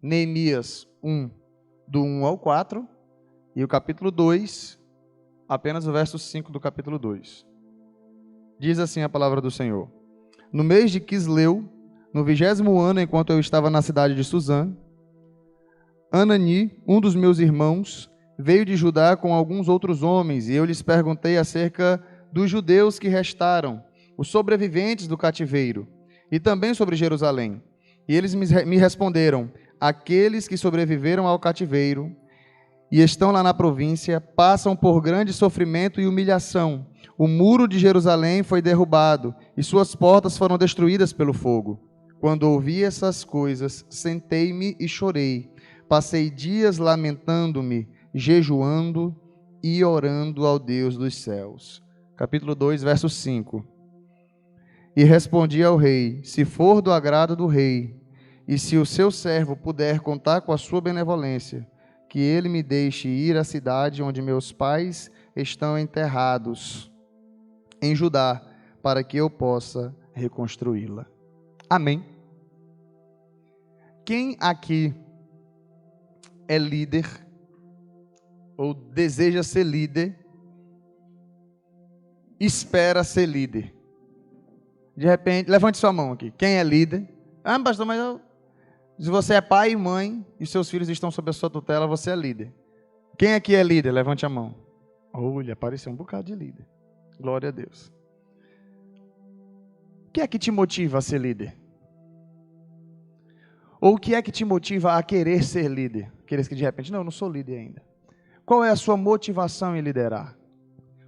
Neemias 1, do 1 ao 4, e o capítulo 2, apenas o verso 5 do capítulo 2. Diz assim a palavra do Senhor: No mês de Quisleu, no 20º ano, enquanto eu estava na cidade de Suzã, Anani, um dos meus irmãos, veio de Judá com alguns outros homens, e eu lhes perguntei acerca dos judeus que restaram, os sobreviventes do cativeiro, e também sobre Jerusalém. E eles me responderam: aqueles que sobreviveram ao cativeiro e estão lá na província passam por grande sofrimento e humilhação. O muro de Jerusalém foi derrubado e suas portas foram destruídas pelo fogo. Quando ouvi essas coisas, sentei-me e chorei. Passei dias lamentando-me, jejuando e orando ao Deus dos céus. Capítulo 2, verso 5. E respondi ao rei: se for do agrado do rei, e se o seu servo puder contar com a sua benevolência, que ele me deixe ir à cidade onde meus pais estão enterrados, em Judá, para que eu possa reconstruí-la. Amém. Quem aqui é líder ou deseja ser líder, espera ser líder? De repente, levante sua mão aqui. Quem é líder? Ah, pastor, mas se você é pai e mãe e seus filhos estão sob a sua tutela, você é líder. Quem aqui é líder? Levante a mão. Olha, apareceu um bocado de líder. Glória a Deus. O que é que te motiva a ser líder? Ou o que é que te motiva a querer ser líder? Aqueles que de repente, não, eu não sou líder ainda. Qual é a sua motivação em liderar?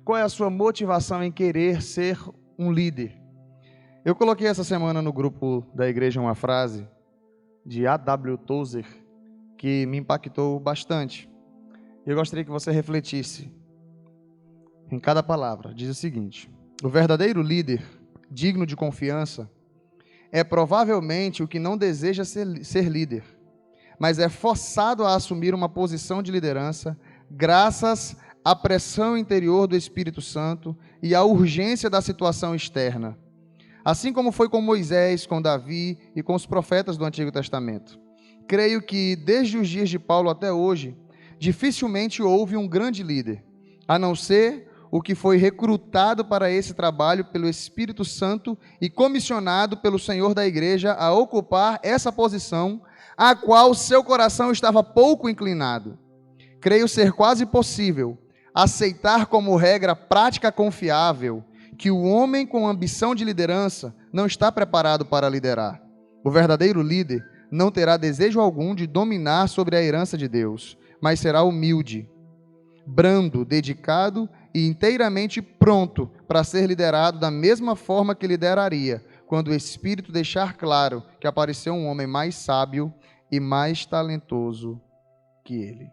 Qual é a sua motivação em querer ser um líder? Eu coloquei essa semana no grupo da igreja uma frase de A.W. Tozer que me impactou bastante. Eu gostaria que você refletisse em cada palavra. Diz o seguinte: o verdadeiro líder, digno de confiança, é provavelmente o que não deseja ser líder, mas é forçado a assumir uma posição de liderança graças à pressão interior do Espírito Santo e à urgência da situação externa. Assim como foi com Moisés, com Davi e com os profetas do Antigo Testamento. Creio que, desde os dias de Paulo até hoje, dificilmente houve um grande líder, a não ser o que foi recrutado para esse trabalho pelo Espírito Santo e comissionado pelo Senhor da Igreja a ocupar essa posição, a qual seu coração estava pouco inclinado. Creio ser quase possível aceitar como regra prática confiável que o homem com ambição de liderança não está preparado para liderar. O verdadeiro líder não terá desejo algum de dominar sobre a herança de Deus, mas será humilde, brando, dedicado e inteiramente pronto para ser liderado da mesma forma que lideraria, quando o Espírito deixar claro que apareceu um homem mais sábio e mais talentoso que ele.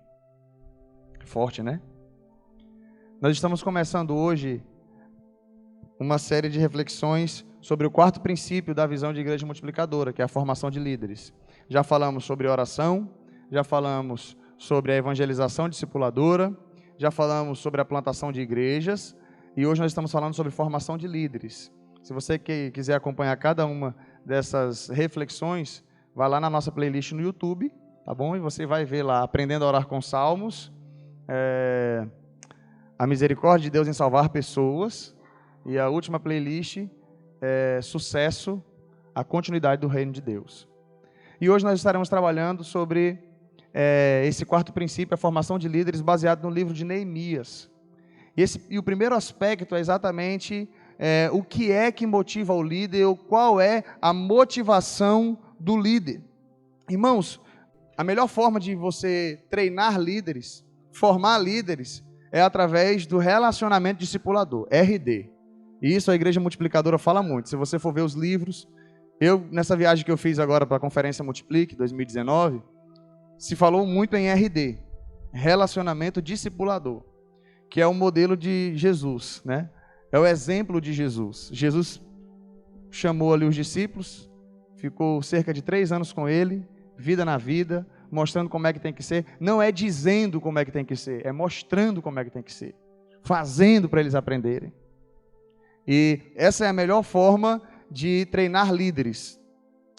Forte, né? Nós estamos começando hoje uma série de reflexões sobre o quarto princípio da visão de igreja multiplicadora, que é a formação de líderes. Já falamos sobre oração, já falamos sobre a evangelização discipuladora, já falamos sobre a plantação de igrejas, e hoje nós estamos falando sobre formação de líderes. Se você quiser acompanhar cada uma dessas reflexões, vai lá na nossa playlist no YouTube, tá bom? E você vai ver lá, Aprendendo a Orar com Salmos, a misericórdia de Deus em salvar pessoas, e a última playlist é Sucesso, a continuidade do reino de Deus. E hoje nós estaremos trabalhando sobre esse quarto princípio, a formação de líderes, baseado no livro de Neemias. E o primeiro aspecto é exatamente o que é que motiva o líder, ou qual é a motivação do líder. Irmãos, a melhor forma de você treinar líderes, formar líderes, é através do relacionamento discipulador, RD. E isso a Igreja Multiplicadora fala muito. Se você for ver os livros, nessa viagem que eu fiz agora para a Conferência Multiplique, 2019, se falou muito em RD, relacionamento discipulador, que é o modelo de Jesus, né? É o exemplo de Jesus. Jesus chamou ali os discípulos, ficou cerca de 3 anos com ele, vida na vida, mostrando como é que tem que ser. Não é dizendo como é que tem que ser, é mostrando como é que tem que ser, fazendo para eles aprenderem. E essa é a melhor forma de treinar líderes.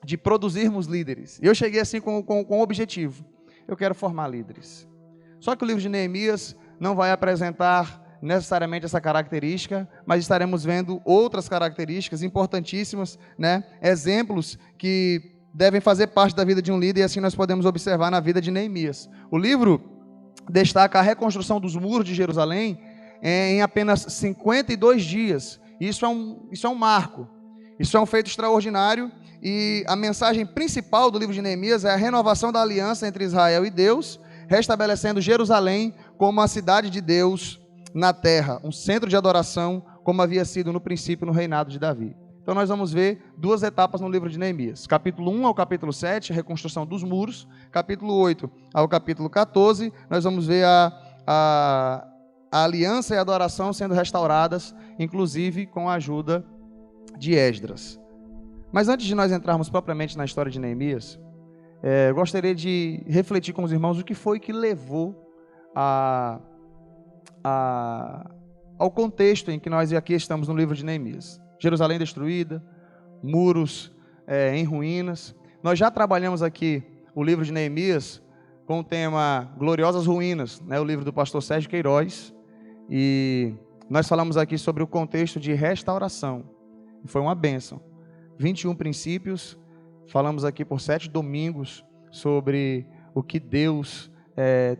de produzirmos líderes. Eu cheguei assim com um objetivo. Eu quero formar líderes. Só que o livro de Neemias não vai apresentar necessariamente essa característica, mas estaremos vendo outras características importantíssimas, né? Exemplos que devem fazer parte da vida de um líder, e assim nós podemos observar na vida de Neemias. O livro destaca a reconstrução dos muros de Jerusalém em apenas 52 dias. Isso é um marco, isso é um feito extraordinário, e a mensagem principal do livro de Neemias é a renovação da aliança entre Israel e Deus, restabelecendo Jerusalém como a cidade de Deus na terra, um centro de adoração, como havia sido no princípio no reinado de Davi. Então nós vamos ver duas etapas no livro de Neemias. Capítulo 1 ao capítulo 7, a reconstrução dos muros. Capítulo 8 ao capítulo 14, nós vamos ver a aliança e a adoração sendo restauradas, inclusive com a ajuda de Esdras. Mas antes de nós entrarmos propriamente na história de Neemias, eu gostaria de refletir com os irmãos o que foi que levou ao contexto em que nós aqui estamos no livro de Neemias. Jerusalém destruída, muros em ruínas. Nós já trabalhamos aqui o livro de Neemias com o tema Gloriosas Ruínas, né, o livro do pastor Sérgio Queiroz, e nós falamos aqui sobre o contexto de restauração. Foi uma bênção. 21 princípios, falamos aqui por 7 domingos sobre o que Deus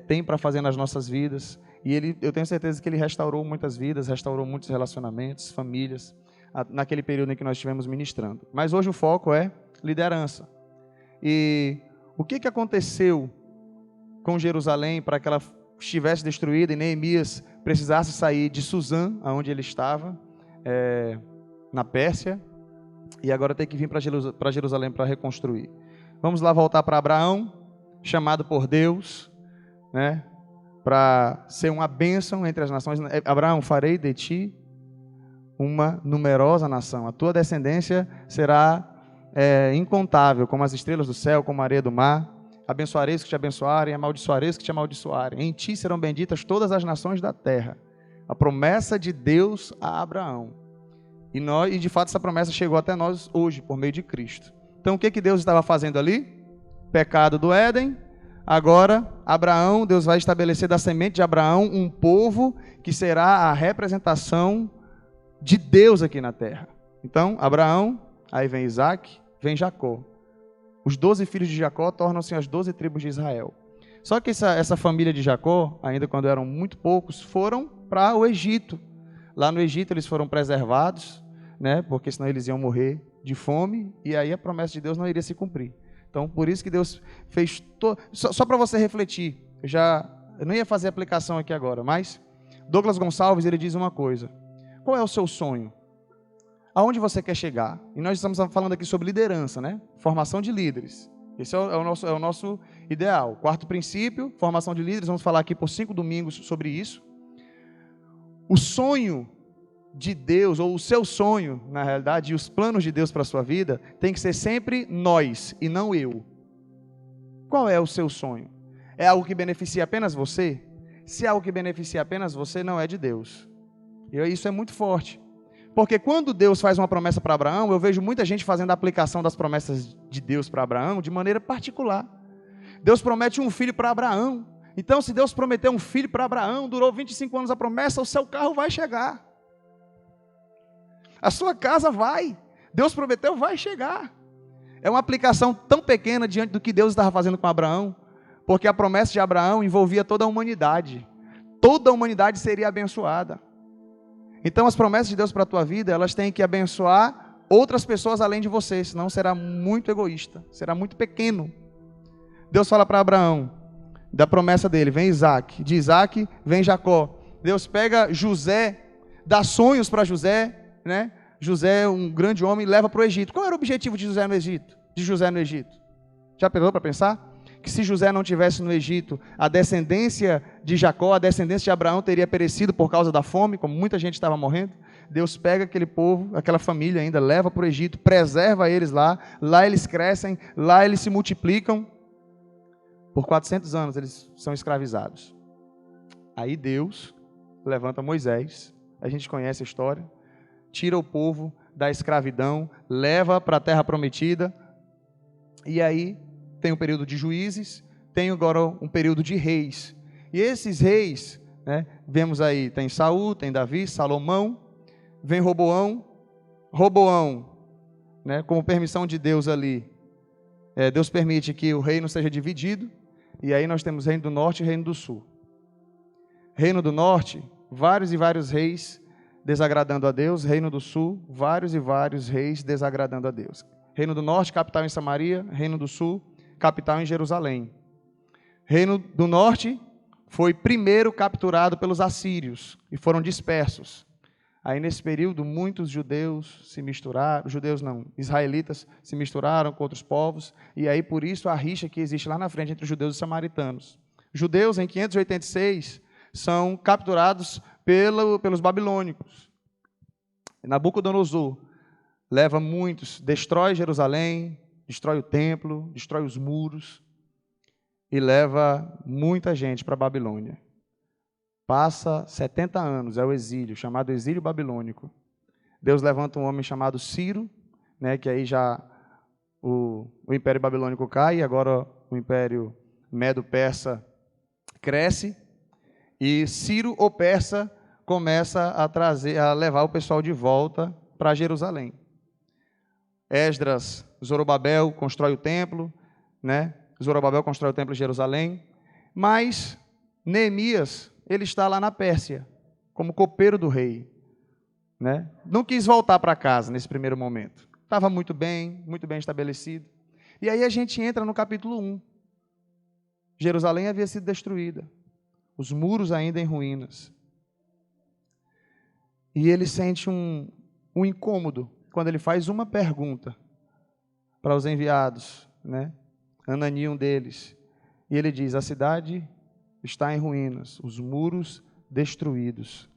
tem para fazer nas nossas vidas, e eu tenho certeza que Ele restaurou muitas vidas, restaurou muitos relacionamentos, famílias, naquele período em que nós estivemos ministrando. Mas hoje o foco é liderança. E o que aconteceu com Jerusalém para que ela estivesse destruída e Neemias precisasse sair de Suzã, onde ele estava, na Pérsia, e agora tem que vir para Jerusalém para reconstruir. Vamos lá voltar para Abraão, chamado por Deus, né, para ser uma bênção entre as nações. Abraão, farei de ti uma numerosa nação. A tua descendência será incontável, como as estrelas do céu, como a areia do mar. Abençoarei os que te abençoarem, amaldiçoarei os que te amaldiçoarem. Em ti serão benditas todas as nações da terra. A promessa de Deus a Abraão. E de fato essa promessa chegou até nós hoje, por meio de Cristo. Então o que Deus estava fazendo ali? Pecado do Éden. Agora, Deus vai estabelecer da semente de Abraão um povo que será a representação de Deus aqui na terra. Então, Abraão, aí vem Isaac, vem Jacó. Os 12 filhos de Jacó tornam-se as 12 tribos de Israel. Só que essa família de Jacó, ainda quando eram muito poucos, foram para o Egito. Lá no Egito eles foram preservados, né, porque senão eles iam morrer de fome, e aí a promessa de Deus não iria se cumprir. Então, por isso que Deus fez... Só para você refletir, eu não ia fazer aplicação aqui agora, mas Douglas Gonçalves, ele diz uma coisa: qual é o seu sonho? Aonde você quer chegar? E nós estamos falando aqui sobre liderança, né? Formação de líderes. Esse é o nosso ideal. Quarto princípio, formação de líderes. Vamos falar aqui por 5 domingos sobre isso. O sonho de Deus, ou o seu sonho, na realidade, e os planos de Deus para a sua vida, tem que ser sempre nós e não eu. Qual é o seu sonho? É algo que beneficia apenas você? Se é algo que beneficia apenas você, não é de Deus. E isso é muito forte. Porque quando Deus faz uma promessa para Abraão, eu vejo muita gente fazendo a aplicação das promessas de Deus para Abraão de maneira particular. Deus promete um filho para Abraão. Então, se Deus prometeu um filho para Abraão, durou 25 anos a promessa, o seu carro vai chegar. A sua casa vai. Deus prometeu, vai chegar. É uma aplicação tão pequena diante do que Deus estava fazendo com Abraão, porque a promessa de Abraão envolvia toda a humanidade. Toda a humanidade seria abençoada. Então, as promessas de Deus para a tua vida, elas têm que abençoar outras pessoas além de você, senão será muito egoísta, será muito pequeno. Deus fala para Abraão, da promessa dele, vem Isaac, de Isaac vem Jacó. Deus pega José, dá sonhos para José, né? José, um grande homem, leva para o Egito. Qual era o objetivo de José no Egito? Já pegou para pensar? Que se José não tivesse no Egito, a descendência de Jacó, a descendência de Abraão teria perecido por causa da fome, como muita gente estava morrendo. Deus pega aquele povo, aquela família ainda, leva para o Egito, preserva eles lá eles crescem, lá eles se multiplicam. Por 400 anos eles são escravizados. Aí Deus levanta Moisés, a gente conhece a história, tira o povo da escravidão, leva para a terra prometida, E aí tem um período de juízes, tem agora um período de reis. E esses reis, né, vemos aí, tem Saul, tem Davi, Salomão, vem Roboão, né, como permissão de Deus ali, Deus permite que o reino seja dividido, e aí nós temos reino do norte e reino do sul. Reino do norte, vários e vários reis desagradando a Deus. Reino do sul, vários e vários reis desagradando a Deus. Reino do norte, capital em Samaria. Reino do sul, capital em Jerusalém. Reino do norte foi primeiro capturado pelos assírios e foram dispersos. Aí nesse período muitos judeus se misturaram, israelitas se misturaram com outros povos, e aí por isso a rixa que existe lá na frente entre os judeus e os samaritanos. Judeus em 586 são capturados pelos babilônicos. Nabucodonosor leva muitos, destrói Jerusalém, destrói o templo, destrói os muros e leva muita gente para a Babilônia. Passa 70 anos, é o exílio, chamado exílio babilônico. Deus levanta um homem chamado Ciro, né, que aí já o Império Babilônico cai, e agora o Império Medo-Persa cresce, e Ciro, o Persa, começa a levar o pessoal de volta para Jerusalém. Esdras, Zorobabel constrói o templo, né? Zorobabel constrói o templo em Jerusalém, mas Neemias, ele está lá na Pérsia, como copeiro do rei, né? Não quis voltar para casa nesse primeiro momento. Estava muito bem estabelecido. E aí a gente entra no capítulo 1. Jerusalém havia sido destruída, os muros ainda em ruínas. E ele sente um incômodo quando ele faz uma pergunta para os enviados, né? Anani, um deles. E ele diz: a cidade está em ruínas, os muros destruídos.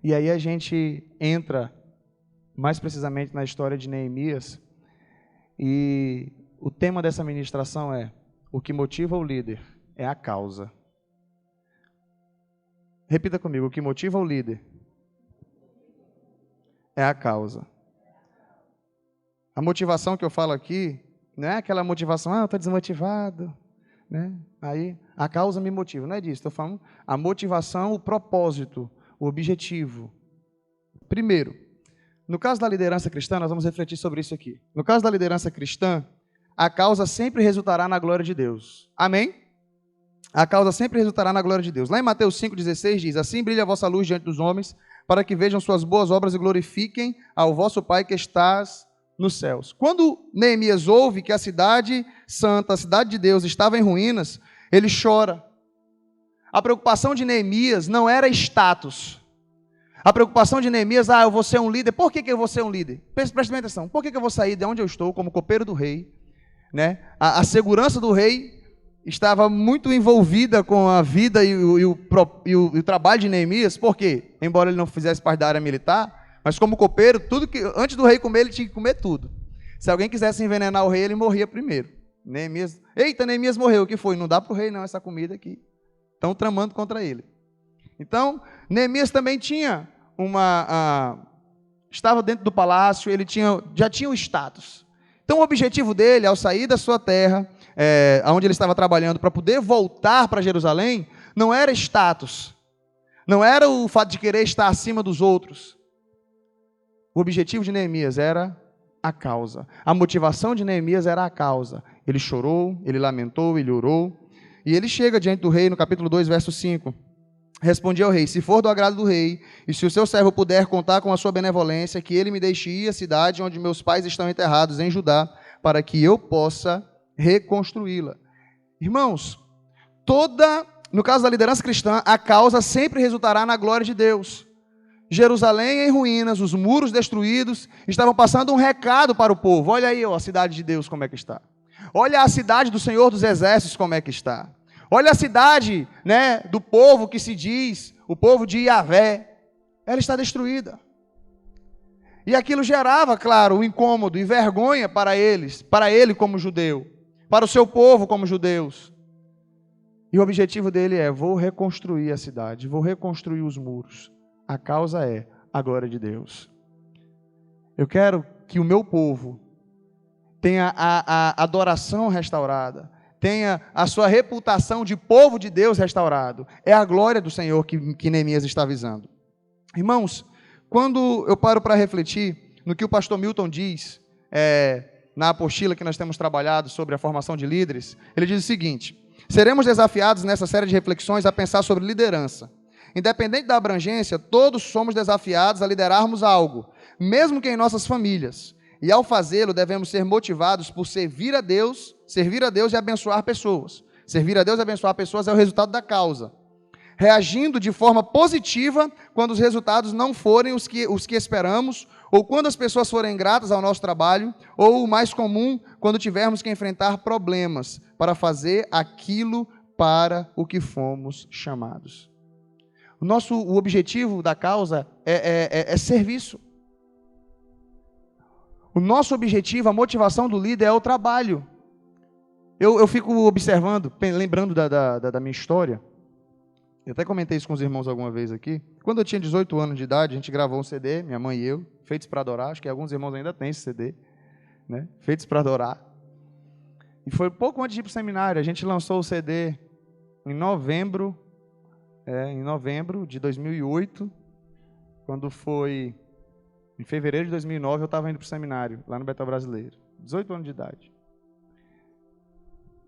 E aí a gente entra mais precisamente na história de Neemias, e o tema dessa ministração é: o que motiva o líder é a causa. Repita comigo: o que motiva o líder é a causa. A motivação que eu falo aqui não é aquela motivação, eu estou desmotivado, né? Aí a causa me motiva, não é disso. Estou falando a motivação, o propósito, o objetivo. Primeiro, no caso da liderança cristã, nós vamos refletir sobre isso aqui. No caso da liderança cristã, a causa sempre resultará na glória de Deus. Amém? A causa sempre resultará na glória de Deus. Lá em Mateus 5,16 diz: assim brilha a vossa luz diante dos homens, para que vejam suas boas obras e glorifiquem ao vosso Pai que estás nos céus. Quando Neemias ouve que a cidade santa, a cidade de Deus, estava em ruínas, ele chora. A preocupação de Neemias não era status. A preocupação de Neemias, eu vou ser um líder. Por que eu vou ser um líder? Preste bem atenção. Por que eu vou sair de onde eu estou, como copeiro do rei? Né? A segurança do rei estava muito envolvida com a vida e o trabalho de Neemias. Por quê? Embora ele não fizesse parte da área militar, mas como copeiro, tudo que antes do rei comer, ele tinha que comer tudo. Se alguém quisesse envenenar o rei, ele morria primeiro. Neemias morreu. O que foi? Não dá para o rei não essa comida aqui. Estão tramando contra ele. Então, Neemias também tinha estava dentro do palácio, ele já tinha o status. Então, o objetivo dele, ao sair da sua terra, onde ele estava trabalhando, para poder voltar para Jerusalém, não era status. Não era o fato de querer estar acima dos outros. O objetivo de Neemias era a causa. A motivação de Neemias era a causa. Ele chorou, ele lamentou, ele orou. E ele chega diante do rei, no capítulo 2, verso 5. Respondi ao rei: se for do agrado do rei, e se o seu servo puder contar com a sua benevolência, que ele me deixe ir à cidade onde meus pais estão enterrados, em Judá, para que eu possa reconstruí-la. Irmãos, no caso da liderança cristã, a causa sempre resultará na glória de Deus. Jerusalém em ruínas, os muros destruídos, estavam passando um recado para o povo. Olha aí, a cidade de Deus como é que está. Olha a cidade do Senhor dos Exércitos como é que está. Olha a cidade, né, do povo que se diz, o povo de Yahvé. Ela está destruída. E aquilo gerava, claro, um incômodo e vergonha para ele como judeu, para o seu povo como judeus. E o objetivo dele é: vou reconstruir a cidade, vou reconstruir os muros. A causa é a glória de Deus. Eu quero que o meu povo tenha a adoração restaurada, tenha a sua reputação de povo de Deus restaurado. É a glória do Senhor que Neemias está visando. Irmãos, quando eu paro para refletir no que o pastor Milton diz, na apostila que nós temos trabalhado sobre a formação de líderes, ele diz o seguinte: seremos desafiados nessa série de reflexões a pensar sobre liderança. Independente da abrangência, todos somos desafiados a liderarmos algo, mesmo que em nossas famílias. E ao fazê-lo, devemos ser motivados por servir a Deus e abençoar pessoas. Servir a Deus e abençoar pessoas é o resultado da causa. Reagindo de forma positiva quando os resultados não forem os que esperamos, ou quando as pessoas forem ingratas ao nosso trabalho, ou o mais comum, quando tivermos que enfrentar problemas para fazer aquilo para o que fomos chamados. O objetivo da causa é serviço. O nosso objetivo, a motivação do líder é o trabalho. Eu fico observando, lembrando da minha história. Eu até comentei isso com os irmãos alguma vez aqui. Quando eu tinha 18 anos de idade, a gente gravou um CD, minha mãe e eu, Feitos para Adorar. Acho que alguns irmãos ainda têm esse CD, né? Feitos para Adorar. E foi pouco antes de ir para o seminário. A gente lançou o CD em novembro de 2008. Quando foi em fevereiro de 2009, eu estava indo para o seminário, lá no Betel Brasileiro. 18 anos de idade.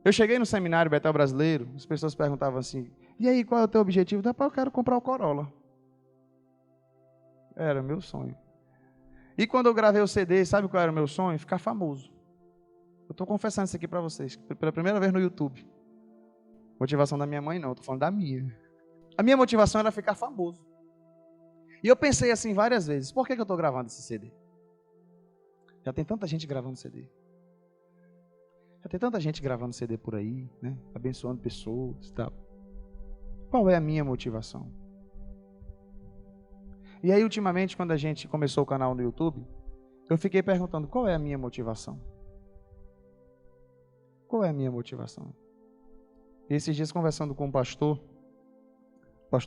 Eu cheguei no seminário Betel Brasileiro, as pessoas perguntavam assim: e aí, qual é o teu objetivo? Eu quero comprar o Corolla. Era meu sonho. E quando eu gravei o CD, sabe qual era o meu sonho? Ficar famoso. Eu estou confessando isso aqui para vocês, pela primeira vez no YouTube. Motivação da minha mãe não, estou falando da minha. A minha motivação era ficar famoso. E eu pensei assim várias vezes: por que eu estou gravando esse CD? Já tem tanta gente gravando CD. Já tem tanta gente gravando CD por aí, né? Abençoando pessoas e tal. Qual é a minha motivação? E aí, ultimamente, quando a gente começou o canal no YouTube, eu fiquei perguntando: qual é a minha motivação? Qual é a minha motivação? E esses dias, conversando com um pastor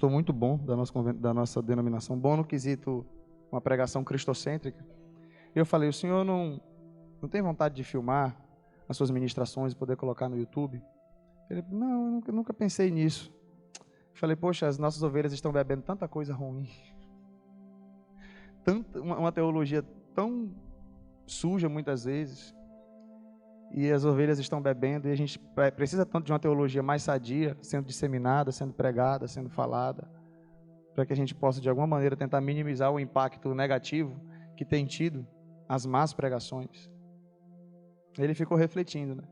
muito bom da nossa denominação, bom no quesito uma pregação cristocêntrica, eu falei: o senhor não tem vontade de filmar as suas ministrações e poder colocar no YouTube? Ele: não, eu nunca pensei nisso. Falei: poxa, as nossas ovelhas estão bebendo tanta coisa ruim, uma teologia tão suja muitas vezes, e as ovelhas estão bebendo, e a gente precisa tanto de uma teologia mais sadia, sendo disseminada, sendo pregada, sendo falada, para que a gente possa de alguma maneira tentar minimizar o impacto negativo que tem tido as más pregações. Ele ficou refletindo, né?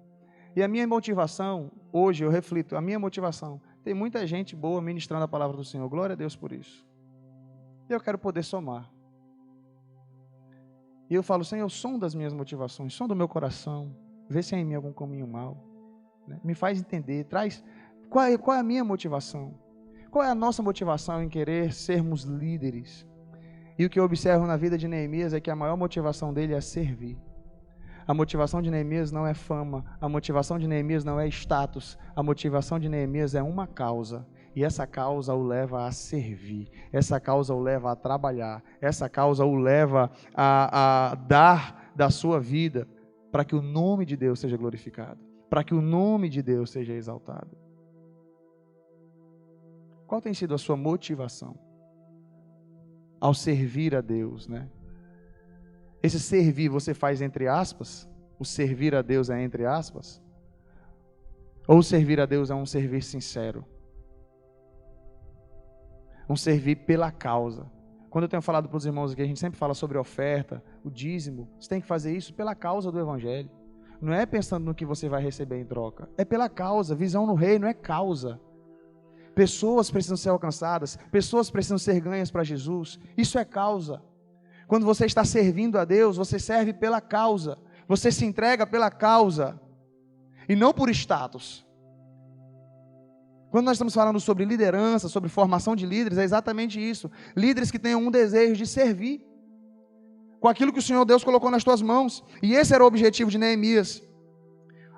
E a minha motivação, hoje eu reflito, a minha motivação, tem muita gente boa ministrando a palavra do Senhor, glória a Deus por isso. E eu quero poder somar. E eu falo: Senhor, som das minhas motivações, som do meu coração, vê se há em mim algum caminho mau, né? Me faz entender, traz, qual é a minha motivação? Qual é a nossa motivação em querer sermos líderes? E o que eu observo na vida de Neemias é que a maior motivação dele é servir. A motivação de Neemias não é fama, a motivação de Neemias não é status, a motivação de Neemias é uma causa, e essa causa o leva a servir, essa causa o leva a trabalhar, essa causa o leva a dar da sua vida para que o nome de Deus seja glorificado, para que o nome de Deus seja exaltado. Qual tem sido a sua motivação ao servir a Deus, né? Esse servir você faz entre aspas? O servir a Deus é entre aspas? Ou servir a Deus é um servir sincero? Um servir pela causa. Quando eu tenho falado para os irmãos aqui, a gente sempre fala sobre oferta, o dízimo. Você tem que fazer isso pela causa do Evangelho. Não é pensando no que você vai receber em troca. É pela causa. Visão no reino é causa. Pessoas precisam ser alcançadas. Pessoas precisam ser ganhas para Jesus. Isso é causa. Quando você está servindo a Deus, você serve pela causa. Você se entrega pela causa. E não por status. Quando nós estamos falando sobre liderança, sobre formação de líderes, é exatamente isso. Líderes que tenham um desejo de servir com aquilo que o Senhor Deus colocou nas tuas mãos. E esse era o objetivo de Neemias.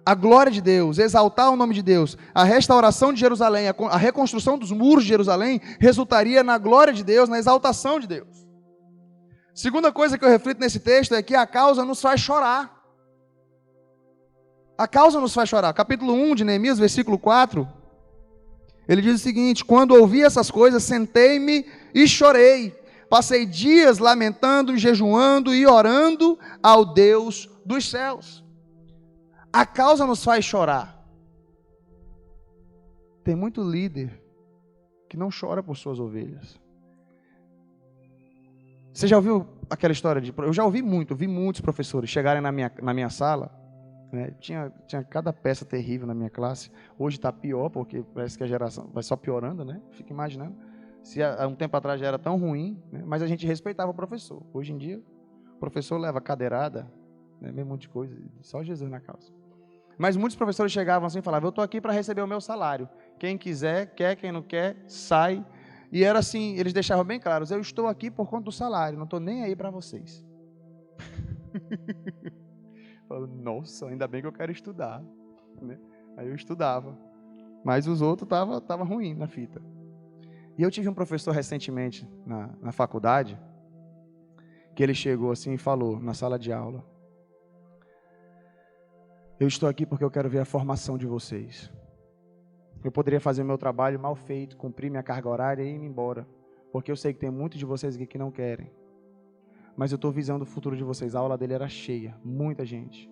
A glória de Deus, exaltar o nome de Deus, a restauração de Jerusalém, a reconstrução dos muros de Jerusalém, resultaria na glória de Deus, na exaltação de Deus. Segunda coisa que eu reflito nesse texto é que a causa nos faz chorar. A causa nos faz chorar. Capítulo 1 de Neemias, versículo 4, ele diz o seguinte: quando ouvi essas coisas, sentei-me e chorei. Passei dias lamentando, jejuando e orando ao Deus dos céus. A causa nos faz chorar. Tem muito líder que não chora por suas ovelhas. Você já ouviu aquela história de... Eu já ouvi vi muitos professores chegarem na minha sala, né? Tinha cada peça terrível na minha classe. Hoje está pior, porque parece que a geração vai só piorando, né? Fico imaginando. Se há um tempo atrás já era tão ruim, né? Mas a gente respeitava o professor. Hoje em dia, o professor leva cadeirada, né? Meio monte de coisa, só Jesus na causa. Mas muitos professores chegavam assim e falavam: eu estou aqui para receber o meu salário. Quem quiser, quer, quem não quer, sai. E era assim, eles deixavam bem claro: eu estou aqui por conta do salário, não estou nem aí para vocês. Nossa, ainda bem que eu quero estudar, né? Aí eu estudava, mas os outros tava ruim na fita. E eu tive um professor recentemente na faculdade, que ele chegou assim e falou na sala de aula: eu estou aqui porque eu quero ver a formação de vocês. Eu poderia fazer o meu trabalho mal feito, cumprir minha carga horária e ir embora, porque eu sei que tem muitos de vocês aqui que não querem. Mas eu estou visando o futuro de vocês. A aula dele era cheia, muita gente.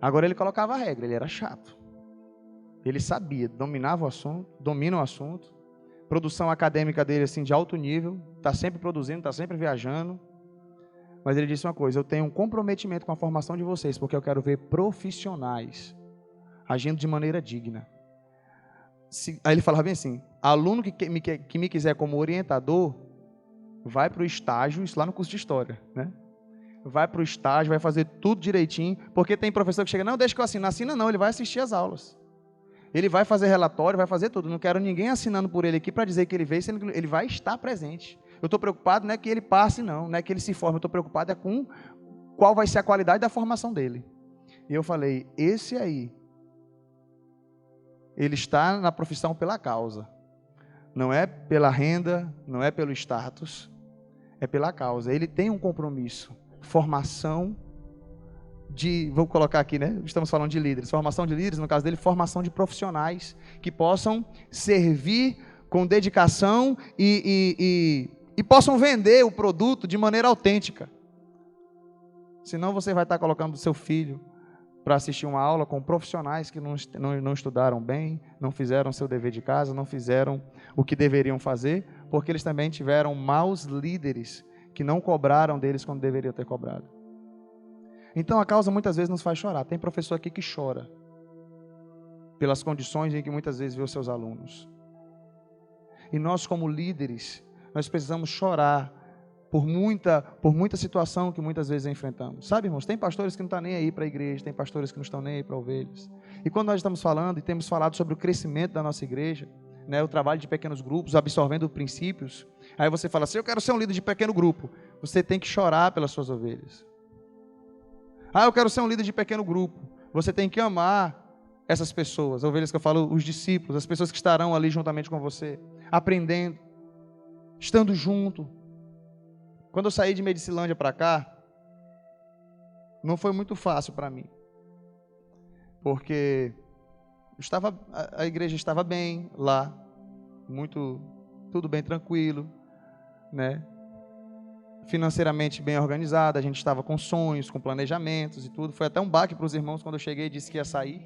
Agora ele colocava a regra, ele era chato. Ele sabia, dominava o assunto, domina o assunto. Produção acadêmica dele assim de alto nível, está sempre produzindo, está sempre viajando. Mas ele disse uma coisa: eu tenho um comprometimento com a formação de vocês, porque eu quero ver profissionais agindo de maneira digna. Aí ele falava bem assim: aluno que me quiser como orientador, vai para o estágio, isso lá no curso de História, né? Vai para o estágio, vai fazer tudo direitinho, porque tem professor que chega: não, deixa que eu assino. Não assina não, ele vai assistir as aulas. Ele vai fazer relatório, vai fazer tudo. Não quero ninguém assinando por ele aqui para dizer que ele veio, sendo que ele vai estar presente. Eu estou preocupado não é que ele passe não é que ele se forme, eu estou preocupado é com qual vai ser a qualidade da formação dele. E eu falei: esse aí, ele está na profissão pela causa. Não é pela renda, não é pelo status, é pela causa. Ele tem um compromisso. Formação vou colocar aqui, né? Estamos falando de líderes. Formação de líderes, no caso dele, formação de profissionais que possam servir com dedicação e possam vender o produto de maneira autêntica. Senão você vai estar colocando o seu filho para assistir uma aula com profissionais que não estudaram bem, não fizeram seu dever de casa, não fizeram o que deveriam fazer, porque eles também tiveram maus líderes que não cobraram deles quando deveriam ter cobrado. Então a causa muitas vezes nos faz chorar. Tem professor aqui que chora pelas condições em que muitas vezes vê os seus alunos. E nós, como líderes, nós precisamos chorar por muita situação que muitas vezes enfrentamos. Sabe, irmãos, tem pastores que não estão nem aí para a igreja, tem pastores que não estão nem aí para ovelhas. E quando nós estamos falando e temos falado sobre o crescimento da nossa igreja, né, o trabalho de pequenos grupos, absorvendo princípios, aí você fala assim: eu quero ser um líder de pequeno grupo. Você tem que chorar pelas suas ovelhas. Eu quero ser um líder de pequeno grupo. Você tem que amar essas pessoas, as ovelhas que eu falo, os discípulos, as pessoas que estarão ali juntamente com você, aprendendo, estando junto. Quando eu saí de Medicilândia para cá, não foi muito fácil para mim, porque a igreja estava bem lá, tudo bem tranquilo, né? Financeiramente bem organizada, a gente estava com sonhos, com planejamentos e tudo. Foi até um baque para os irmãos quando eu cheguei e disse que ia sair,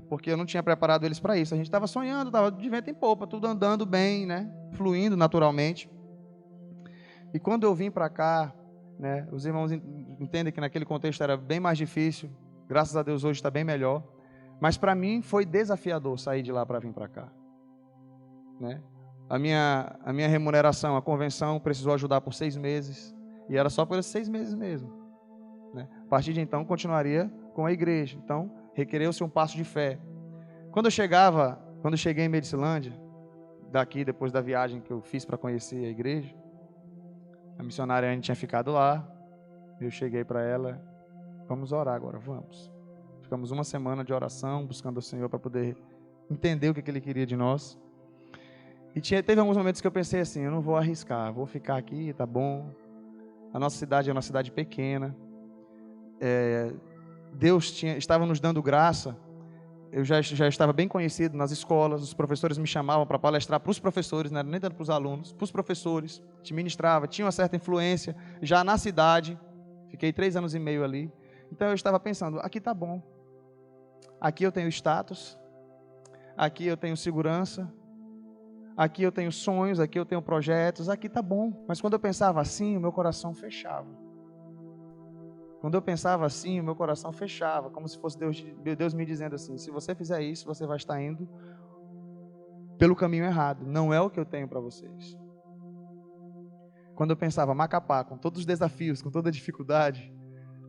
porque eu não tinha preparado eles para isso. A gente estava sonhando, estava de vento em popa, tudo andando bem, né? Fluindo naturalmente. E quando eu vim para cá, né, os irmãos entendem que naquele contexto era bem mais difícil. Graças a Deus hoje está bem melhor. Mas para mim foi desafiador sair de lá para vir para cá, né? A minha remuneração, a convenção precisou ajudar por 6 meses. E era só por esses 6 meses mesmo, né? A partir de então, continuaria com a igreja. Então, requereu-se um passo de fé. Quando eu cheguei em Medicilândia, daqui, depois da viagem que eu fiz para conhecer a igreja, a missionária ainda tinha ficado lá. Eu cheguei para ela: vamos orar agora, vamos. Ficamos uma semana de oração, buscando o Senhor para poder entender o que Ele queria de nós. E teve alguns momentos que eu pensei assim: eu não vou arriscar, vou ficar aqui, tá bom. A nossa cidade é uma cidade pequena. Deus estava nos dando graça eu já estava bem conhecido nas escolas, os professores me chamavam para palestrar para os professores, não era nem tanto para os alunos, para os professores, te ministrava, tinha uma certa influência já na cidade, fiquei 3 anos e meio ali. Então eu estava pensando, aqui está bom, aqui eu tenho status, aqui eu tenho segurança, aqui eu tenho sonhos, aqui eu tenho projetos, aqui está bom. Mas quando eu pensava assim, o meu coração fechava. Quando eu pensava assim, o meu coração fechava, como se fosse Deus me dizendo assim, se você fizer isso, você vai estar indo pelo caminho errado, não é o que eu tenho para vocês. Quando eu pensava, Macapá, com todos os desafios, com toda a dificuldade,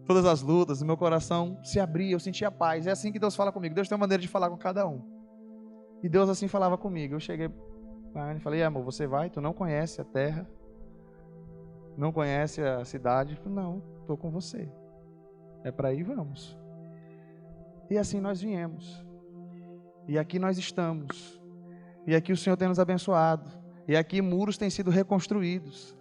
todas as lutas, o meu coração se abria, eu sentia paz. É assim que Deus fala comigo. Deus tem uma maneira de falar com cada um. E Deus assim falava comigo. Eu cheguei e falei, amor, você vai? Tu não conhece a terra? Não conhece a cidade? Eu falei, não, estou com você. É para aí, vamos. E assim nós viemos. E aqui nós estamos. E aqui o Senhor tem nos abençoado. E aqui muros têm sido reconstruídos.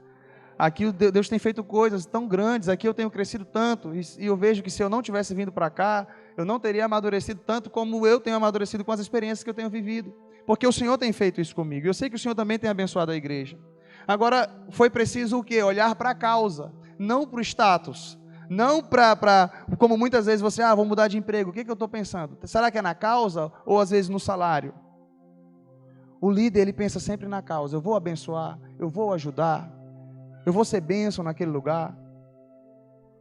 Aqui Deus tem feito coisas tão grandes. Aqui eu tenho crescido tanto. E eu vejo que se eu não tivesse vindo para cá, eu não teria amadurecido tanto como eu tenho amadurecido com as experiências que eu tenho vivido. Porque o Senhor tem feito isso comigo. Eu sei que o Senhor também tem abençoado a igreja. Agora, foi preciso o quê? Olhar para a causa, não para o status. Não como muitas vezes você, vou mudar de emprego. O que eu estou pensando? Será que é na causa ou às vezes no salário? O líder, ele pensa sempre na causa. Eu vou abençoar, eu vou ajudar, eu vou ser bênção naquele lugar.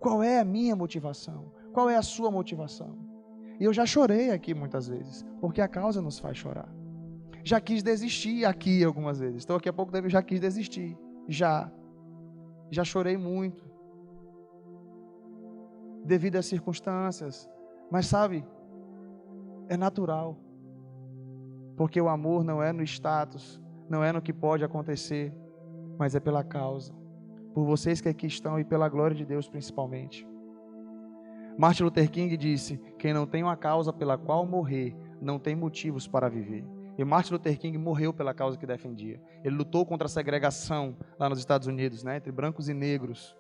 Qual é a minha motivação? Qual é a sua motivação? E eu já chorei aqui muitas vezes, porque a causa nos faz chorar. Já quis desistir aqui algumas vezes. Então, daqui a pouco já quis desistir. Já chorei muito. Devido às circunstâncias. Mas sabe, é natural. Porque o amor não é no status, não é no que pode acontecer, mas é pela causa. Por vocês que aqui estão e pela glória de Deus principalmente. Martin Luther King disse, quem não tem uma causa pela qual morrer, não tem motivos para viver. E Martin Luther King morreu pela causa que defendia. Ele lutou contra a segregação lá nos Estados Unidos, entre brancos e negros.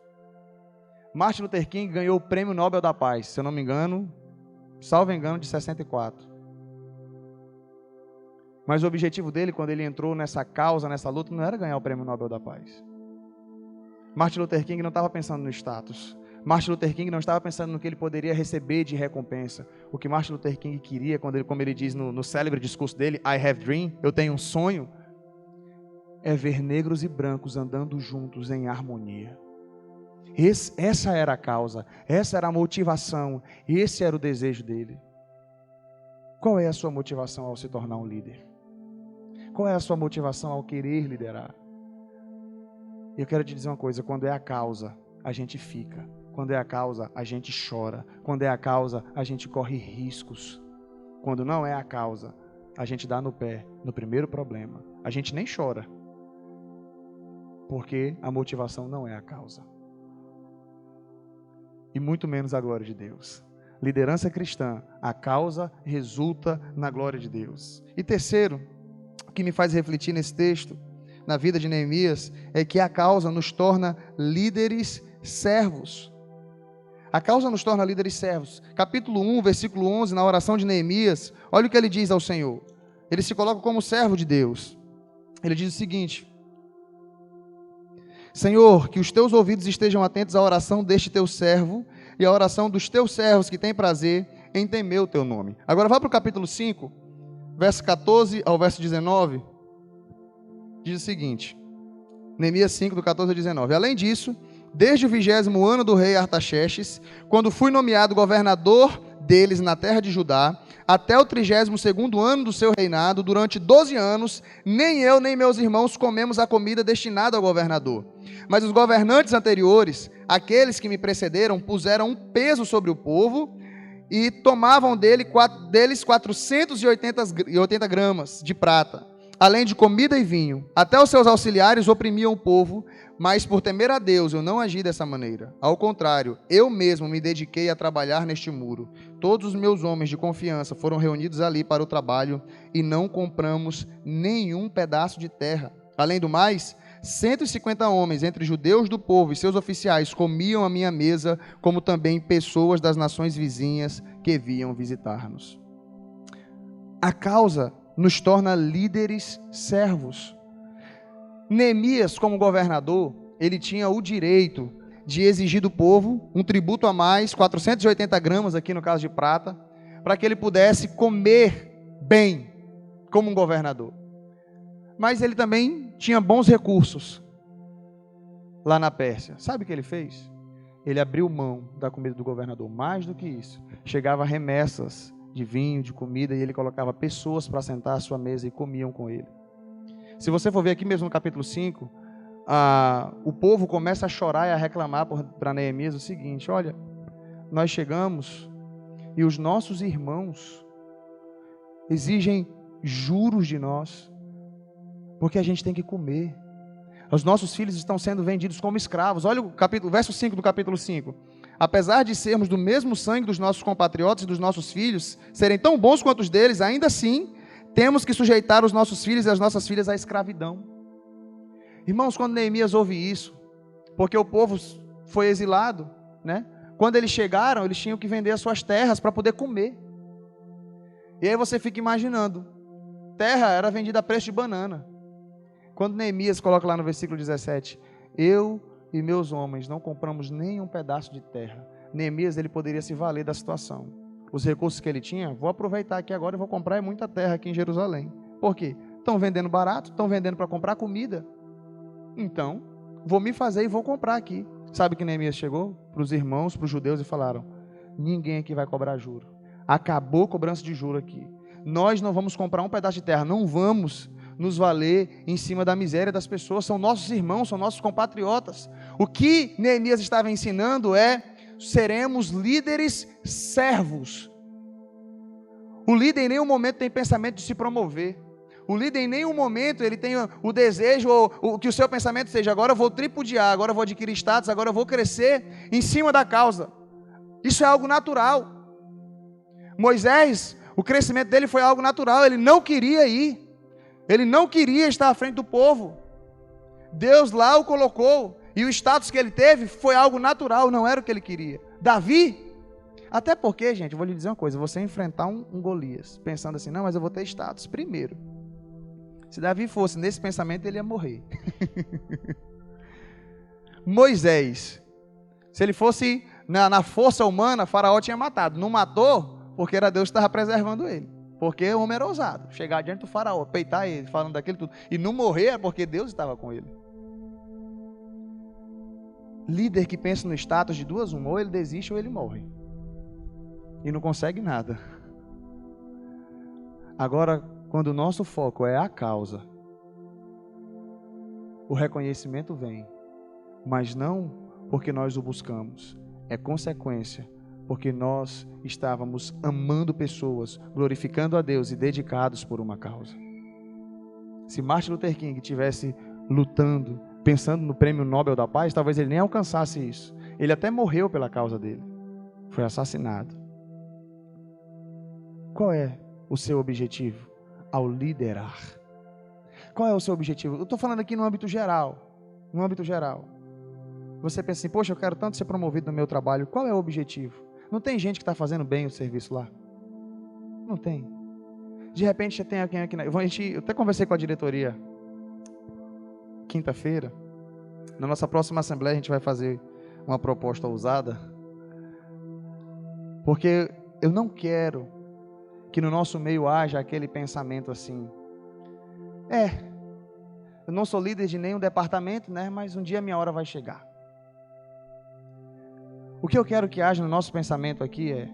Martin Luther King ganhou o Prêmio Nobel da Paz, se eu não me engano, salvo engano, de 64. Mas o objetivo dele, quando ele entrou nessa causa, nessa luta, não era ganhar o Prêmio Nobel da Paz. Martin Luther King não estava pensando no status. Martin Luther King não estava pensando no que ele poderia receber de recompensa. O que Martin Luther King queria, como ele diz no célebre discurso dele, I have dream, eu tenho um sonho, é ver negros e brancos andando juntos em harmonia. Essa era a causa, essa era a motivação, esse era o desejo dele. Qual é a sua motivação ao se tornar um líder? Qual é a sua motivação ao querer liderar? Eu quero te dizer uma coisa, quando é a causa, a gente fica. Quando é a causa, a gente chora. Quando é a causa, a gente corre riscos. Quando não é a causa, a gente dá no pé, no primeiro problema. A gente nem chora, porque a motivação não é a causa. E muito menos a glória de Deus. Liderança cristã, a causa resulta na glória de Deus. E terceiro, o que me faz refletir nesse texto, na vida de Neemias, é que a causa nos torna líderes servos. A causa nos torna líderes servos. Capítulo 1, versículo 11, na oração de Neemias, olha o que ele diz ao Senhor. Ele se coloca como servo de Deus. Ele diz o seguinte: Senhor, que os teus ouvidos estejam atentos à oração deste teu servo e à oração dos teus servos que têm prazer em temer o teu nome. Agora vá para o capítulo 5, verso 14 ao verso 19. Diz o seguinte, Neemias 5, do 14 ao 19. Além disso, desde o 20º ano do rei Artaxerxes, quando fui nomeado governador deles na terra de Judá, até o 32º ano do seu reinado, durante 12 anos, nem eu nem meus irmãos comemos a comida destinada ao governador. Mas os governantes anteriores, aqueles que me precederam, puseram um peso sobre o povo e tomavam deles 480 gramas de prata, além de comida e vinho. Até os seus auxiliares oprimiam o povo, mas por temer a Deus eu não agi dessa maneira. Ao contrário, eu mesmo me dediquei a trabalhar neste muro. Todos os meus homens de confiança foram reunidos ali para o trabalho e não compramos nenhum pedaço de terra. Além do mais, 150 homens, entre judeus do povo e seus oficiais, comiam à minha mesa, como também pessoas das nações vizinhas que vinham visitar-nos. A causa nos torna líderes servos. Neemias, como governador, ele tinha o direito de exigir do povo um tributo a mais, 480 gramas aqui no caso de prata, para que ele pudesse comer bem como um governador. Mas ele também tinha bons recursos lá na Pérsia. Sabe o que ele fez? Ele abriu mão da comida do governador. Mais do que isso, chegava remessas de vinho, de comida, e ele colocava pessoas para sentar à sua mesa e comiam com ele. Se você for ver aqui mesmo no capítulo 5, o povo começa a chorar e a reclamar para Neemias o seguinte: olha, nós chegamos e os nossos irmãos exigem juros de nós, porque a gente tem que comer. Os nossos filhos estão sendo vendidos como escravos. Olha o verso 5 do capítulo 5. Apesar de sermos do mesmo sangue dos nossos compatriotas e dos nossos filhos, serem tão bons quanto os deles, ainda assim, temos que sujeitar os nossos filhos e as nossas filhas à escravidão. Irmãos, quando Neemias ouve isso, porque o povo foi exilado, né? Quando eles chegaram, eles tinham que vender as suas terras para poder comer. E aí você fica imaginando, terra era vendida a preço de banana. Quando Neemias coloca lá no versículo 17, eu e meus homens não compramos nem um pedaço de terra. Neemias, ele poderia se valer da situação. Os recursos que ele tinha, vou aproveitar aqui agora e vou comprar muita terra aqui em Jerusalém. Por quê? Estão vendendo barato, estão vendendo para comprar comida. Então, vou me fazer e vou comprar aqui. Sabe que Neemias chegou para os irmãos, para os judeus e falaram: ninguém aqui vai cobrar juro. Acabou a cobrança de juro aqui. Nós não vamos comprar um pedaço de terra, não vamos nos valer em cima da miséria das pessoas. São nossos irmãos, são nossos compatriotas. O que Neemias estava ensinando é: seremos líderes servos. O líder em nenhum momento tem pensamento de se promover. O líder em nenhum momento ele tem o desejo ou que o seu pensamento seja: agora eu vou tripudiar, agora eu vou adquirir status, agora eu vou crescer em cima da causa. Isso é algo natural. Moisés, o crescimento dele foi algo natural. Ele não queria ir. Ele não queria estar à frente do povo. Deus lá o colocou. E o status que ele teve foi algo natural, não era o que ele queria. Davi, até porque, gente, eu vou lhe dizer uma coisa: você enfrentar um Golias, pensando assim, não, mas eu vou ter status. Primeiro, se Davi fosse nesse pensamento, ele ia morrer. Moisés, se ele fosse na força humana, Faraó tinha matado. Não matou porque era Deus que estava preservando ele. Porque o homem era ousado. Chegar diante do Faraó, peitar ele, falando daquilo tudo. E não morrer é porque Deus estava com ele. Líder que pensa no status de duas, uma, ou ele desiste ou ele morre. E não consegue nada. Agora, quando o nosso foco é a causa, o reconhecimento vem. Mas não porque nós o buscamos. É consequência. Porque nós estávamos amando pessoas, glorificando a Deus e dedicados por uma causa. Se Martin Luther King estivesse lutando, pensando no Prêmio Nobel da Paz, talvez ele nem alcançasse isso. Ele até morreu pela causa dele. Foi assassinado. Qual é o seu objetivo ao liderar? Qual é o seu objetivo? Eu estou falando aqui no âmbito geral. No âmbito geral. Você pensa assim: poxa, eu quero tanto ser promovido no meu trabalho. Qual é o objetivo? Não tem gente que está fazendo bem o serviço lá? Não tem. De repente já tem alguém aqui. Eu até conversei com a diretoria quinta-feira. Na nossa próxima assembleia a gente vai fazer uma proposta ousada. Porque eu não quero que no nosso meio haja aquele pensamento assim: eu não sou líder de nenhum departamento, né? Mas um dia a minha hora vai chegar. O que eu quero que haja no nosso pensamento aqui é: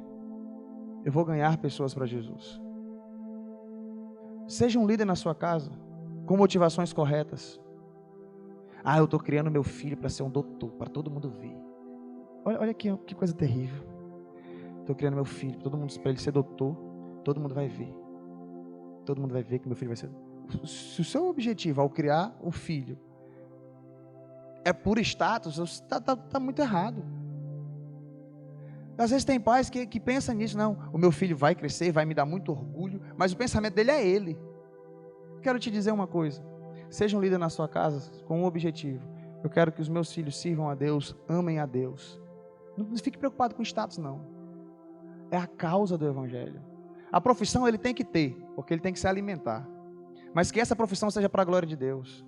eu vou ganhar pessoas para Jesus. Seja um líder na sua casa, com motivações corretas. Eu estou criando meu filho para ser um doutor, para todo mundo ver. Olha que coisa terrível. Estou criando meu filho para ele ser doutor, todo mundo vai ver. Todo mundo vai ver que meu filho vai ser. Se o seu objetivo ao criar o filho é por status, está muito errado. Às vezes tem pais que pensam nisso: não, o meu filho vai crescer, vai me dar muito orgulho, mas o pensamento dele é ele. Quero te dizer uma coisa: seja um líder na sua casa com um objetivo. Eu quero que os meus filhos sirvam a Deus, amem a Deus. Não fique preocupado com status, não. É a causa do Evangelho. A profissão ele tem que ter, porque ele tem que se alimentar. Mas que essa profissão seja para a glória de Deus.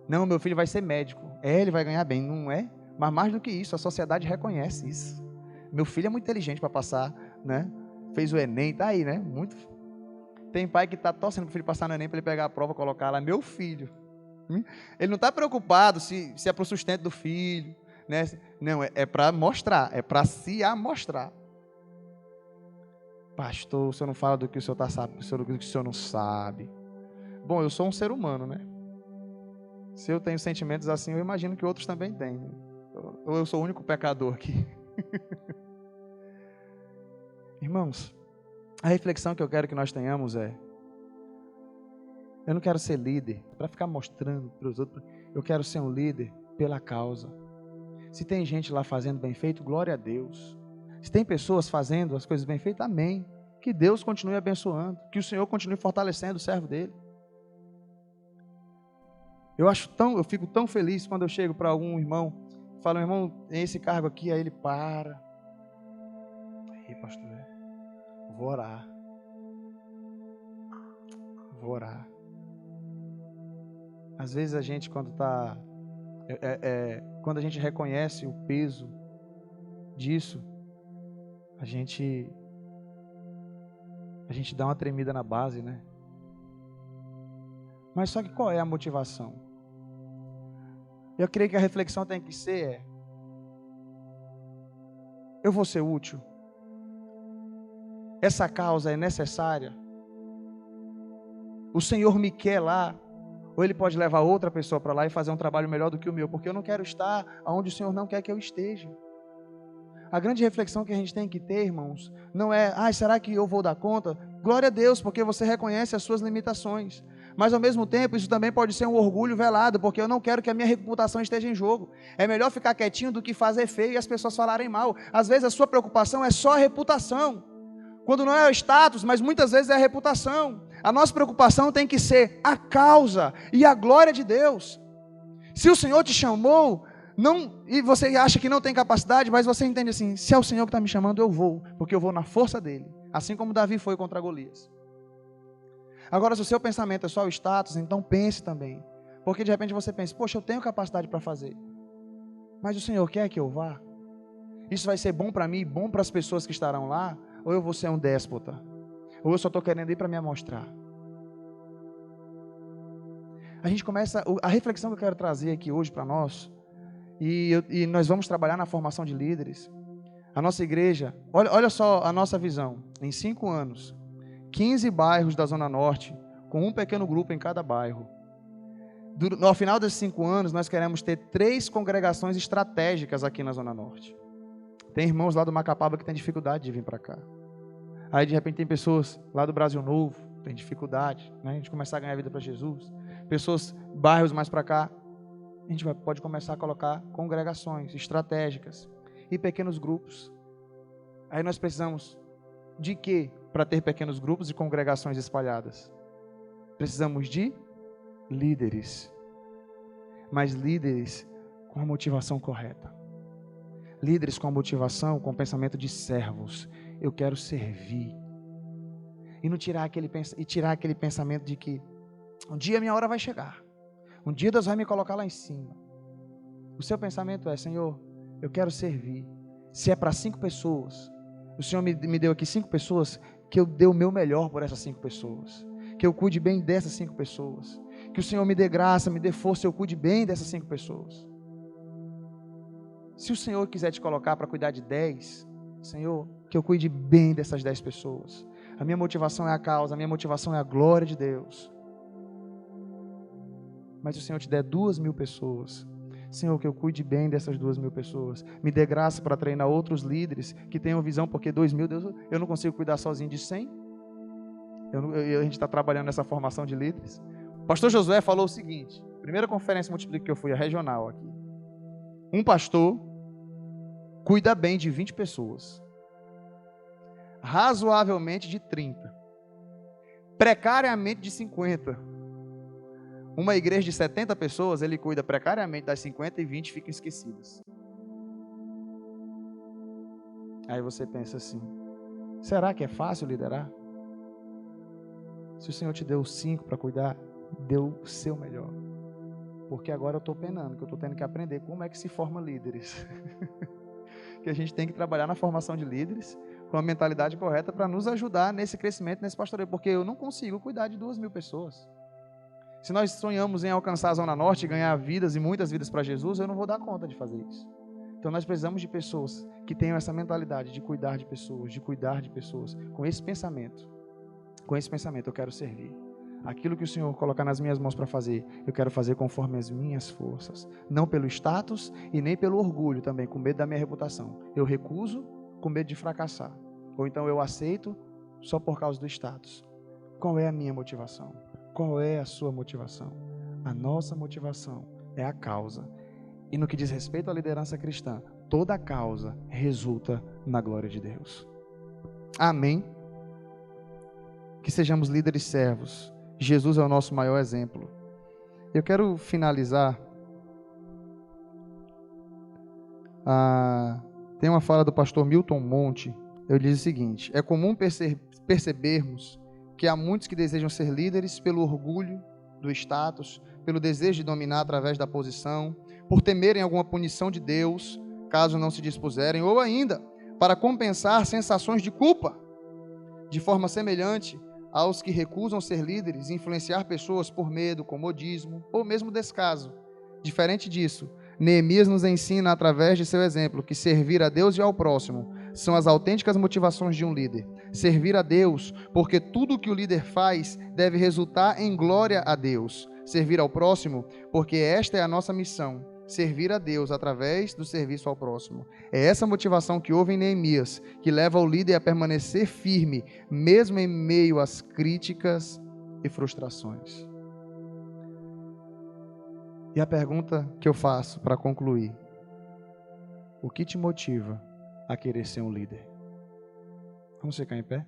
Não, meu filho vai ser médico. Ele vai ganhar bem, não é? Mas mais do que isso, a sociedade reconhece isso. Meu filho é muito inteligente para passar, né? Fez o Enem, tá aí, né? Muito. Tem pai que está torcendo para o filho passar no Enem para ele pegar a prova e colocar lá, meu filho. Ele não está preocupado se é para o sustento do filho, né? Não, é para mostrar, é para se amostrar. Pastor, o senhor não fala do que o senhor está sabendo, do que o senhor não sabe. Bom, eu sou um ser humano, né? Se eu tenho sentimentos assim, eu imagino que outros também têm. Ou eu sou o único pecador aqui. Irmãos, a reflexão que eu quero que nós tenhamos é: eu não quero ser líder para ficar mostrando para os outros. Eu quero ser um líder pela causa. Se tem gente lá fazendo bem feito, glória a Deus. Se tem pessoas fazendo as coisas bem feitas, amém. Que Deus continue abençoando. Que o Senhor continue fortalecendo o servo dele. Eu fico tão feliz quando eu chego para algum irmão, falo, irmão, tem esse cargo aqui, aí ele para. Aí, pastor, vou orar. Vou orar. Às vezes a gente, quando quando a gente reconhece o peso disso, a gente dá uma tremida na base, né? Mas só que qual é a motivação? Eu creio que a reflexão tem que ser eu vou ser útil? Essa causa é necessária? O Senhor me quer lá? Ou Ele pode levar outra pessoa para lá e fazer um trabalho melhor do que o meu? Porque eu não quero estar onde o Senhor não quer que eu esteja. A grande reflexão que a gente tem que ter, irmãos, não é, será que eu vou dar conta? Glória a Deus, porque você reconhece as suas limitações. Mas ao mesmo tempo, isso também pode ser um orgulho velado, porque eu não quero que a minha reputação esteja em jogo. É melhor ficar quietinho do que fazer feio e as pessoas falarem mal. Às vezes a sua preocupação é só a reputação. Quando não é o status, mas muitas vezes é a reputação. A nossa preocupação tem que ser a causa e a glória de Deus. Se o Senhor te chamou, e você acha que não tem capacidade, mas você entende assim, se é o Senhor que está me chamando, eu vou, porque eu vou na força dele. Assim como Davi foi contra Golias. Agora, se o seu pensamento é só o status, então pense também. Porque de repente você pensa, poxa, eu tenho capacidade para fazer. Mas o Senhor quer que eu vá? Isso vai ser bom para mim, bom para as pessoas que estarão lá? Ou eu vou ser um déspota? Ou eu só estou querendo ir para me amostrar? A gente começa, a reflexão que eu quero trazer aqui hoje para nós, e nós vamos trabalhar na formação de líderes. A nossa igreja, olha só a nossa visão, em 5 anos, 15 bairros da Zona Norte, com um pequeno grupo em cada bairro. No final desses 5 anos, nós queremos ter 3 congregações estratégicas aqui na Zona Norte. Tem irmãos lá do Macapaba que têm dificuldade de vir para cá. Aí, de repente, tem pessoas lá do Brasil Novo, tem dificuldade, né? A gente começar a ganhar vida para Jesus. Pessoas, bairros mais para cá, a gente pode começar a colocar congregações estratégicas e pequenos grupos. Aí nós precisamos de quê para ter pequenos grupos e congregações espalhadas? Precisamos de líderes. Mas líderes com a motivação correta. Líderes com a motivação, com o pensamento de servos. Eu quero servir. E não tirar aquele pensamento de que um dia a minha hora vai chegar. Um dia Deus vai me colocar lá em cima. O seu pensamento é, Senhor, eu quero servir. Se é para 5 pessoas, o Senhor me deu aqui 5 pessoas, que eu dê o meu melhor por essas 5 pessoas. Que eu cuide bem dessas 5 pessoas. Que o Senhor me dê graça, me dê força, eu cuide bem dessas 5 pessoas. Se o Senhor quiser te colocar para cuidar de 10, Senhor, que eu cuide bem dessas 10 pessoas. A minha motivação é a causa, a minha motivação é a glória de Deus. Mas se o Senhor te der 2.000 pessoas, Senhor, que eu cuide bem dessas 2.000 pessoas. Me dê graça para treinar outros líderes que tenham visão, porque 2.000, Deus, eu não consigo cuidar sozinho de 100. A gente está trabalhando nessa formação de líderes. O pastor Josué falou o seguinte, primeira conferência Multiplica que eu fui, a regional aqui. Um pastor cuida bem de 20 pessoas. Razoavelmente de 30. Precariamente de 50. Uma igreja de 70 pessoas, ele cuida precariamente das 50 e 20 ficam esquecidas. Aí você pensa assim, Será que é fácil liderar? Se o Senhor te deu 5 para cuidar, deu o seu melhor. Porque agora eu estou penando, que eu estou tendo que aprender como é que se forma líderes. Que a gente tem que trabalhar na formação de líderes com a mentalidade correta para nos ajudar nesse crescimento, nesse pastoreio. Porque eu não consigo cuidar de 2.000 pessoas. Se nós sonhamos em alcançar a Zona Norte e ganhar vidas e muitas vidas para Jesus, eu não vou dar conta de fazer isso. Então nós precisamos de pessoas que tenham essa mentalidade de cuidar de pessoas, com esse pensamento. Com esse pensamento, eu quero servir. Aquilo que o Senhor colocar nas minhas mãos para fazer, eu quero fazer conforme as minhas forças. Não pelo status e nem pelo orgulho também, com medo da minha reputação. Eu recuso com medo de fracassar. Ou então eu aceito só por causa do status. Qual é a minha motivação? Qual é a sua motivação? A nossa motivação é a causa. E no que diz respeito à liderança cristã, toda causa resulta na glória de Deus. Amém? Que sejamos líderes servos. Jesus é o nosso maior exemplo. Eu quero finalizar. Tem uma fala do pastor Milton Monte. Ele diz o seguinte: é comum percebermos que há muitos que desejam ser líderes pelo orgulho do status, pelo desejo de dominar através da posição, por temerem alguma punição de Deus, caso não se dispuserem, ou ainda para compensar sensações de culpa, de forma semelhante aos que recusam ser líderes e influenciar pessoas por medo, comodismo ou mesmo descaso. Diferente disso, Neemias nos ensina através de seu exemplo que servir a Deus e ao próximo são as autênticas motivações de um líder. Servir a Deus, porque tudo o que o líder faz deve resultar em glória a Deus. Servir ao próximo, porque esta é a nossa missão, servir a Deus através do serviço ao próximo. É essa motivação que houve em Neemias, que leva o líder a permanecer firme, mesmo em meio às críticas e frustrações. E a pergunta que eu faço para concluir: o que te motiva a querer ser um líder? Vamos ficar em pé?